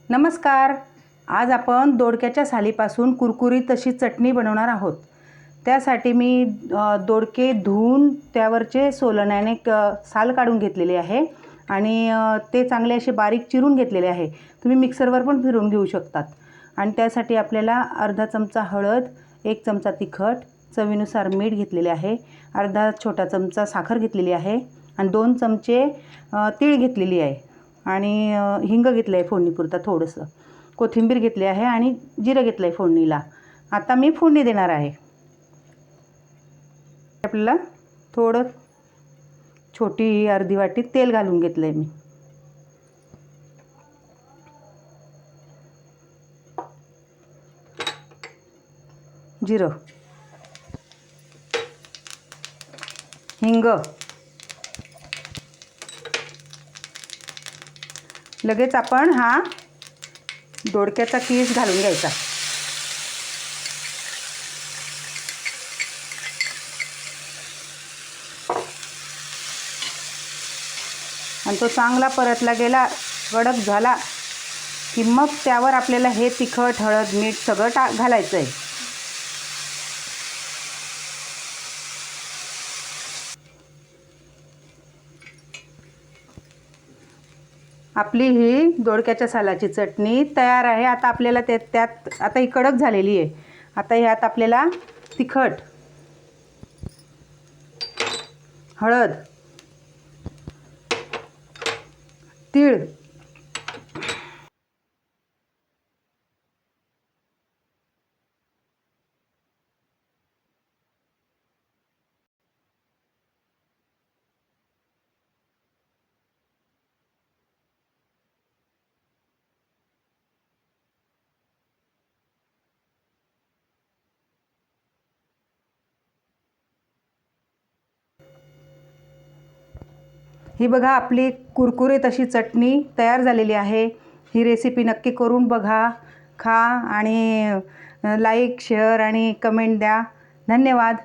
नमस्कार. आज आपण दोडक्याच्या सालीपासून कुरकुरीत अशी चटणी बनवणार आहोत. त्यासाठी मी दोडके धुवून त्यावरचे सोलण्याने साल काढून घेतलेले आहे आणि ते चांगले असे बारीक चिरून घेतलेले आहे. तुम्ही मिक्सरवर पण फिरवून घेऊ शकतात. आणि त्यासाठी आपल्याला अर्धा चमचा हळद, 1 चमचा तिखट, चवीनुसार मीठ घेतलेले आहे, अर्धा छोटा चमचा साखर घेतलेली आहे आणि 2 चमचे तीळ घेतलेली आहे आणि हिंग घेतलं आहे फोडणीपुरता, थोडंसं कोथिंबीर घेतली आहे आणि जिरं घेतलं आहे फोडणीला. आता मी फोडणी देणार आहे. आपल्याला थोडं छोटी अर्धी वाटी तेल घालून घेतलं आहे मी. जिरं, हिंग, लगेच आपण हा दोडक्याचा कीस घालून घ्यायचा. आणि तो चांगला परतला गेला, कडक झाला की मग त्यावर आपल्याला हे तिखट, हळद, मीठ सगळं घालायचं आहे. आपली ही दोडक्याच्या सालाची चटणी तयार आहे. आता आपल्याला त्यात आता ही कडक झालेली आहे. आता ह्यात आपल्याला तिखट, हळद, तीळ, ही बघा आपली कुरकुरीत अशी चटणी तयार झालेली आहे. ही रेसिपी नक्की करून बघा, खा आणि लाईक, शेअर आणि कमेंट द्या. धन्यवाद.